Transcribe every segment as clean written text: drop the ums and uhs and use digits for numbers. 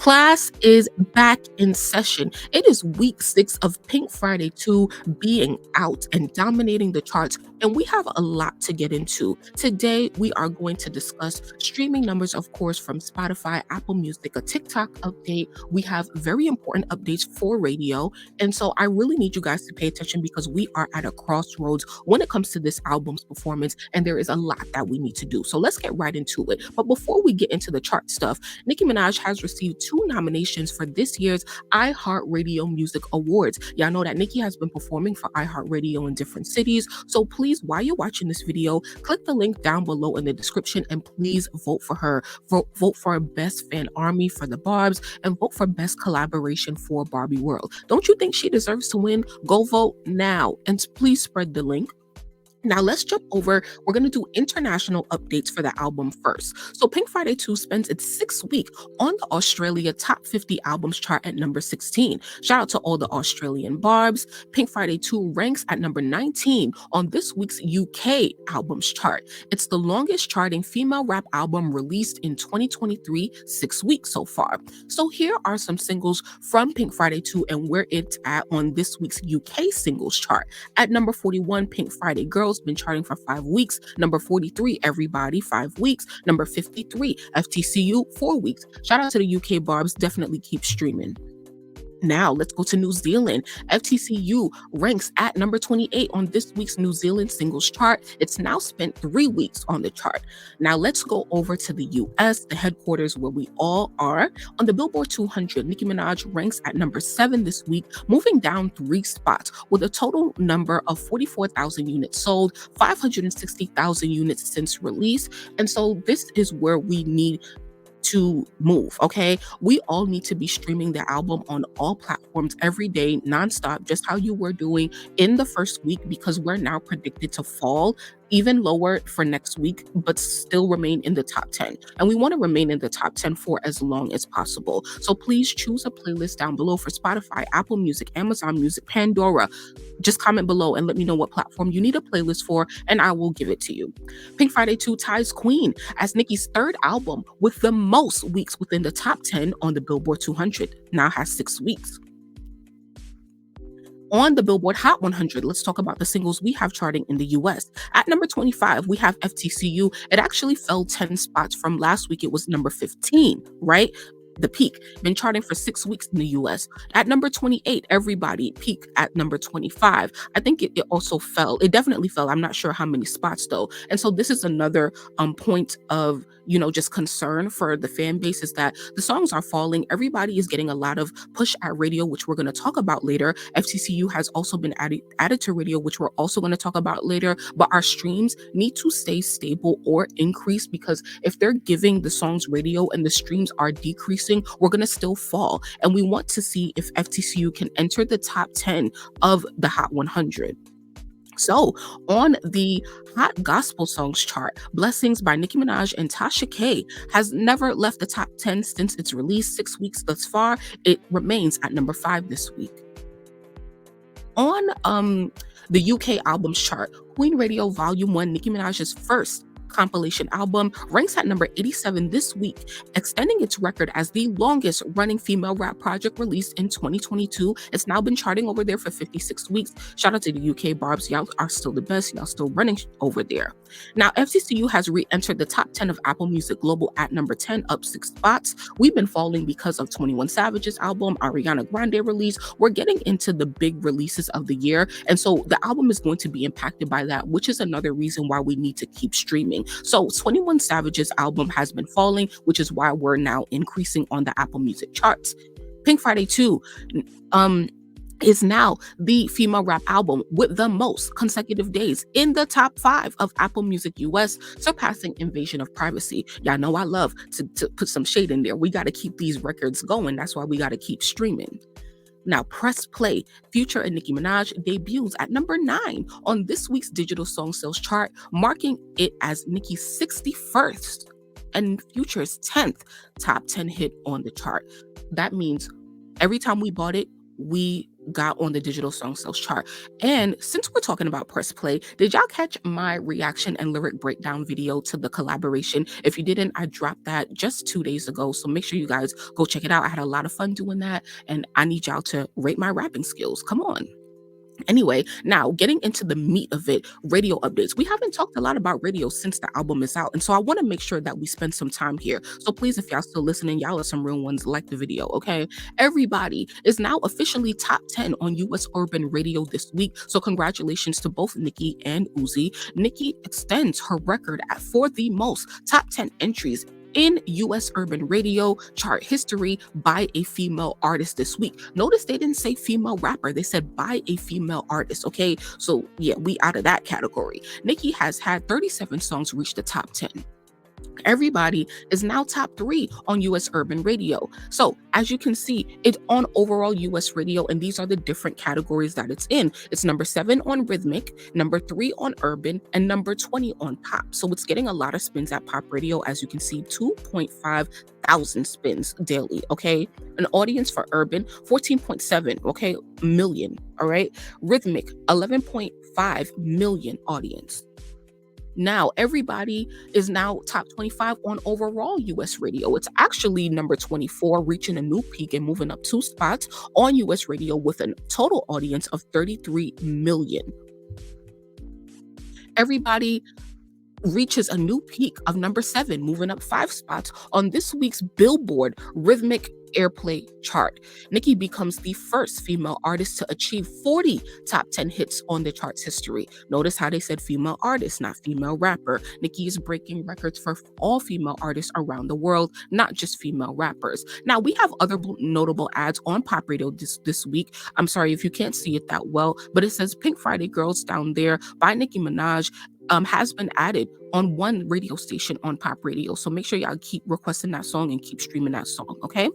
Class is back in session. It is week 6 of Pink Friday 2 being out and dominating the charts, and we have a lot to get into. Today, we are going to discuss streaming numbers, of course, from Spotify, Apple Music, a TikTok update. We have very important updates for radio, and so I really need you guys to pay attention because we are at a crossroads when it comes to this album's performance, and there is a lot that we need to do. So let's get right into it. But before we get into the chart stuff, Nicki Minaj has received 2 nominations for this year's iHeartRadio Music Awards. Y'all know that Nicki has been performing for iHeartRadio in different cities. So please, while you're watching this video, click the link down below in the description and please vote for her. Vote for Best Fan Army for the Barbz and vote for Best Collaboration for Barbie World. Don't you think she deserves to win? Go vote now and please spread the link. Now let's jump over. We're going to do international updates for the album first. So Pink Friday 2 spends its 6th week on the Australia Top 50 Albums chart at number 16. Shout out to all the Australian Barbs. Pink Friday 2 ranks at number 19 on this week's UK Albums chart. It's the longest charting female rap album released in 2023, 6 weeks so far. So here are some singles from Pink Friday 2 and where it's at on this week's UK singles chart. At number 41, Pink Friday Girls, been charting for 5 weeks. Number 43, Everybody, 5 weeks. Number 53, FTCU, 4 weeks. Shout out to the UK Barbs, definitely keep streaming. Now, let's go to New Zealand. FTCU ranks at number 28 on this week's New Zealand singles chart. It's now spent 3 weeks on the chart. Now, let's go over to the US, the headquarters where we all are. On the Billboard 200, Nicki Minaj ranks at number 7 this week, moving down 3 spots with a total number of 44,000 units sold, 560,000 units since release. And so this is where we need to move. Okay, we all need to be streaming the album on all platforms every day, nonstop, just how you were doing in the first week, because we're now predicted to fall even lower for next week, but still remain in the top 10. And we want to remain in the top 10 for as long as possible. So please choose a playlist down below for Spotify, Apple Music, Amazon Music, Pandora. Just comment below and let me know what platform you need a playlist for, and I will give it to you. Pink Friday 2 ties Queen as Nicki's 3rd album with the most weeks within the top 10 on the Billboard 200. Now has 6 weeks. On the Billboard Hot 100, let's talk about the singles we have charting in the US. At number 25, we have FTCU. It actually fell 10 spots from last week. It was number 15, right? The peak, been charting for 6 weeks in the US. At number 28, Everybody, peak at number 25. I think it also fell. It definitely fell. I'm not sure how many spots though. And so this is another point of, just concern for the fan base, is that the songs are falling. Everybody is getting a lot of push at radio, which we're going to talk about later. FTCU has also been added to radio, which we're also going to talk about later. But our streams need to stay stable or increase, because if they're giving the songs radio and the streams are decreasing, we're going to still fall. And we want to see if FTCU can enter the top 10 of the Hot 100. So on the Hot Gospel Songs chart, Blessings by Nicki Minaj and Tasha K has never left the top 10 since its release, 6 weeks thus far. It remains at number 5 this week. On the UK albums chart, Queen Radio Volume 1, Nicki Minaj's first compilation album, ranks at number 87 this week, extending its record as the longest running female rap project released in 2022. It's now been charting over there for 56 weeks. Shout out to the UK Barbs. Y'all are still the best. Y'all still running over there. Now, FTCU has re-entered the top 10 of Apple Music Global at number 10, up 6 spots. We've been falling because of 21 Savage's album, Ariana Grande release. We're getting into the big releases of the year, and so the album is going to be impacted by that, which is another reason why we need to keep streaming. So 21 Savage's album has been falling, which is why we're now increasing on the Apple Music charts. Pink Friday 2 is now the female rap album with the most consecutive days in the top 5 of Apple Music US, surpassing Invasion of Privacy. Y'all know I love to put some shade in there. We got to keep these records going. That's why we got to keep streaming. Now, Press Play, Future and Nicki Minaj debuts at number 9 on this week's digital song sales chart, marking it as Nicki's 61st and Future's 10th top 10 hit on the chart. That means every time we bought it, we got on the digital song sales chart. And since we're talking about press play, did y'all catch my reaction and lyric breakdown video to the collaboration? If you didn't, I dropped that just 2 days ago. So make sure you guys go check it out. I had a lot of fun doing that, and I need y'all to rate my rapping skills. Come on. Anyway, now getting into the meat of it, radio updates. We haven't talked a lot about radio since the album is out, and so I want to make sure that we spend some time here. So please, if y'all still listening, y'all are some real ones, like the video, okay? Everybody is now officially top 10 on US urban radio this week. So congratulations to both Nicki and Uzi. Nicki extends her record for the most top 10 entries in US urban radio chart history by a female artist this week. Notice they didn't say female rapper, they said by a female artist, okay? So yeah, we out of that category. Nicki has had 37 songs reach the top 10. Everybody is now top 3 on US urban radio. So as you can see, it's on overall US radio, and these are the different categories that it's in. It's number 7 on rhythmic, number 3 on urban, and number 20 on pop. So it's getting a lot of spins at pop radio. As you can see, 2.5 thousand spins daily, okay? An audience for urban, 14.7, okay, million, all right? Rhythmic, 11.5 million audience. Now, everybody is now top 25 on overall US radio. It's actually number 24, reaching a new peak and moving up 2 spots on US radio with a total audience of 33 million. Everybody reaches a new peak of number 7, moving up 5 spots on this week's Billboard Rhythmic Airplay chart. Nicki becomes the first female artist to achieve 40 top 10 hits on the chart's history. Notice how they said female artist, not female rapper. Nicki is breaking records for all female artists around the world, not just female rappers. Now, we have other notable ads on pop radio this week. I'm sorry if you can't see it that well, but it says Pink Friday Girls down there by Nicki Minaj has been added on one radio station on pop radio. So make sure y'all keep requesting that song and keep streaming that song, okay?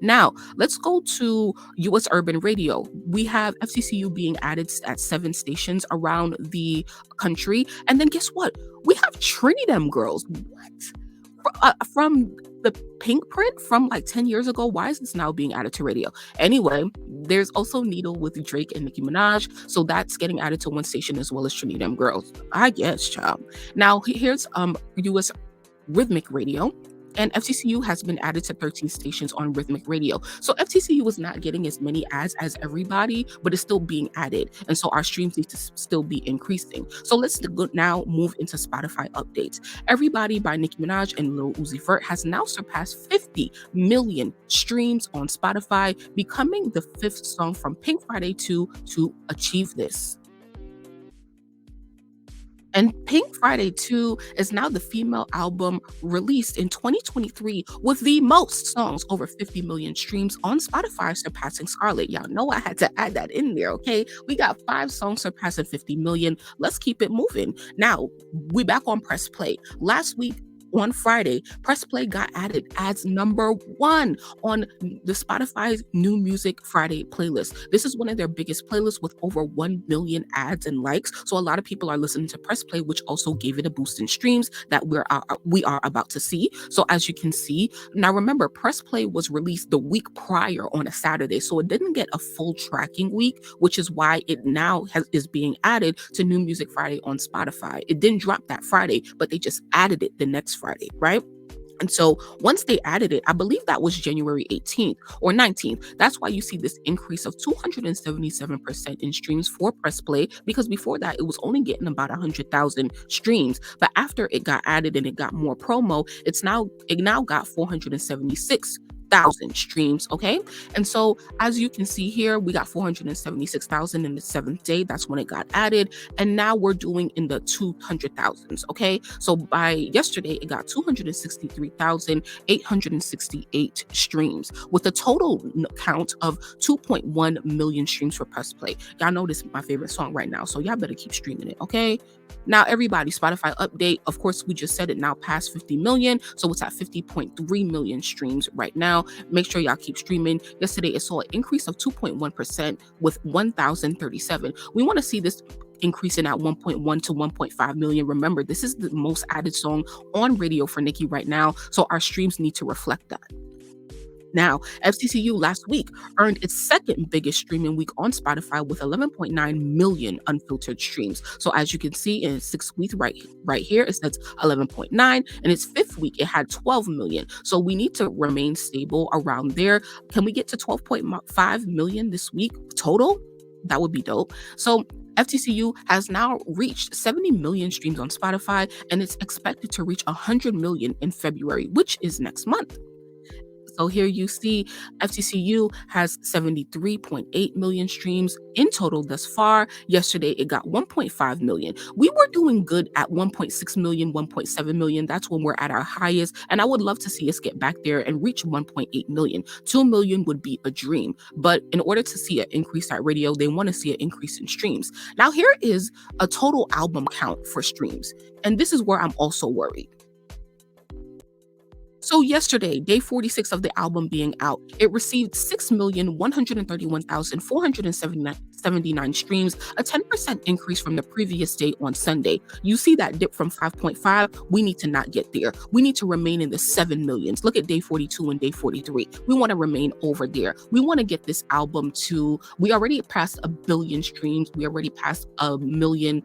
Now, let's go to US urban radio. We have FCCU being added at 7 stations around the country. And then guess what? We have Trinity Them Girls. What? From the Pink print from like 10 years ago. Why is this now being added to radio? Anyway, there's also Needle with Drake and Nicki Minaj. So that's getting added to one station as well as Trinity Them Girls. I guess, child. Now, here's US rhythmic radio. And FTCU has been added to 13 stations on rhythmic radio. So FTCU is not getting as many ads as everybody, but it's still being added. And so our streams need to still be increasing. So let's now move into Spotify updates. Everybody by Nicki Minaj and Lil Uzi Vert has now surpassed 50 million streams on Spotify, becoming the 5th song from Pink Friday 2 to achieve this. And Pink Friday 2 is now the female album released in 2023 with the most songs over 50 million streams on Spotify, surpassing Scarlet. Y'all know I had to add that in there, okay? We got 5 songs surpassing 50 million. Let's keep it moving. Now, we back on Press Play. Last week, on Friday, Press Play got added as number 1 on the Spotify's New Music Friday playlist. This is one of their biggest playlists with over 1 million ads and likes. So a lot of people are listening to Press Play, which also gave it a boost in streams that we are about to see. So as you can see, now remember, Press Play was released the week prior on a Saturday, so it didn't get a full tracking week, which is why it now is being added to New Music Friday on Spotify. It didn't drop that Friday, but they just added it the next Friday, right? And so once they added it, I believe that was January 18th or 19th. That's why you see this increase of 277% in streams for Press Play, because before that, it was only getting about 100,000 streams. But after it got added and it got more promo, it now got 476,000 streams, okay? And so as you can see here, we got 476,000 in the 7th day. That's when it got added. And now we're doing in the 200,000s, okay? So by yesterday, it got 263,868 streams with a total count of 2.1 million streams for Press Play. Y'all know this is my favorite song right now, so y'all better keep streaming it, okay? Now, everybody, Spotify update. Of course, we just said it now past 50 million. So it's at 50.3 million streams right now. Make sure y'all keep streaming. Yesterday, it saw an increase of 2.1% with 1,037. We want to see this increasing at 1.1 to 1.5 million. Remember, this is the most added song on radio for Nicki right now. So our streams need to reflect that. Now, FCCU last week earned its second biggest streaming week on Spotify with 11.9 million unfiltered streams. So as you can see in its sixth week right here, it says 11.9. In its fifth week, it had 12 million. So we need to remain stable around there. Can we get to 12.5 million this week total? That would be dope. So FTCU has now reached 70 million streams on Spotify, and it's expected to reach 100 million in February, which is next month. So here you see FTCU has 73.8 million streams in total thus far. Yesterday, it got 1.5 million. We were doing good at 1.6 million, 1.7 million. That's when we're at our highest. And I would love to see us get back there and reach 1.8 million. 2 million would be a dream. But in order to see an increase at radio, they want to see an increase in streams. Now, here is a total album count for streams. And this is where I'm also worried. So yesterday, day 46 of the album being out, it received 6,131,479 streams, a 10% increase from the previous day on Sunday. You see that dip from 5.5. We need to not get there. We need to remain in the 7 millions. Look at day 42 and day 43. We want to remain over there. We want to get this album to, we already passed 1 billion streams. We already passed 1 million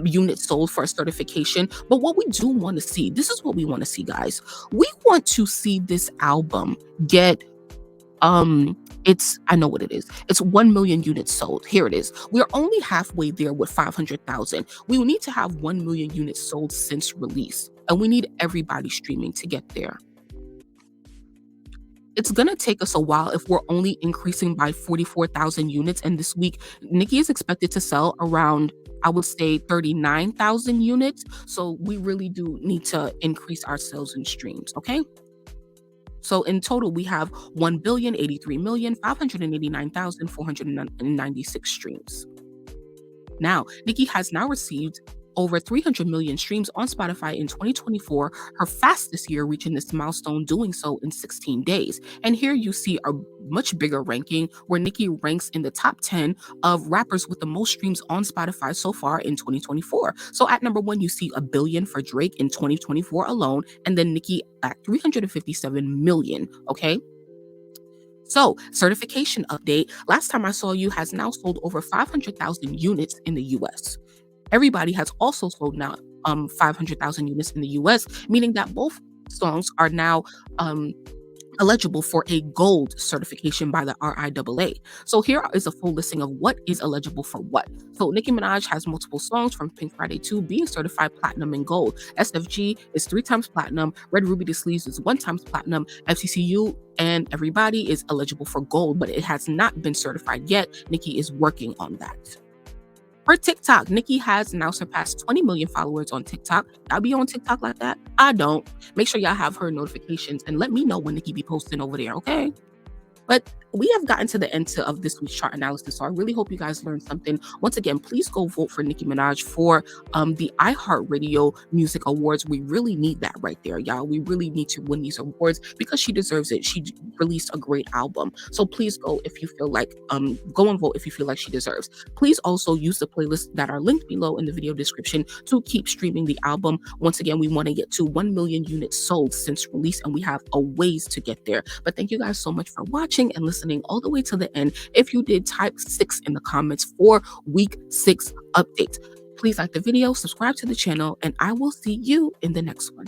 units sold for a certification. But what we do want to see, this is what we want to see, guys. We want to see this album get I know what it is. It's 1 million units sold. Here it is. We're only halfway there with 500,000. We will need to have 1 million units sold since release, and we need everybody streaming to get there. It's going to take us a while if we're only increasing by 44,000 units. And this week, Nicki is expected to sell around, I would say, 39,000 units. So we really do need to increase our sales and streams, okay? So in total, we have 1,083,589,496 streams. Now, Nicki has now received over 300 million streams on Spotify in 2024, her fastest year reaching this milestone, doing so in 16 days. And here you see a much bigger ranking where Nicki ranks in the top 10 of rappers with the most streams on Spotify so far in 2024. So at number 1, you see 1 billion for Drake in 2024 alone, and then Nicki at 357 million, okay? So, certification update. Last time I saw you has now sold over 500,000 units in the US. Everybody has also sold now 500,000 units in the US, meaning that both songs are now eligible for a gold certification by the RIAA. So here is a full listing of what is eligible for what. So Nicki Minaj has multiple songs from Pink Friday 2 being certified platinum and gold. SFG is 3 times platinum. Red Ruby the Sleeves is 1 times platinum. FCCU and Everybody is eligible for gold, but it has not been certified yet. Nicki is working on that. For TikTok, Nicki has now surpassed 20 million followers on TikTok. Y'all be on TikTok like that? I don't. Make sure y'all have her notifications and let me know when Nicki be posting over there, okay? But we have gotten to the end of this week's chart analysis, so I really hope you guys learned something. Once again, please go vote for Nicki Minaj for the iHeartRadio Music Awards. We really need that right there, y'all. We really need to win these awards because she deserves it. She released a great album. So please go if you feel like, go and vote if you feel like she deserves. Please also use the playlists that are linked below in the video description to keep streaming the album. Once again, we want to get to 1 million units sold since release, and we have a ways to get there. But thank you guys so much for watching and listening all the way to the end. If you did, type 6 in the comments for week 6 updates. Please like the video, subscribe to the channel, and I will see you in the next one.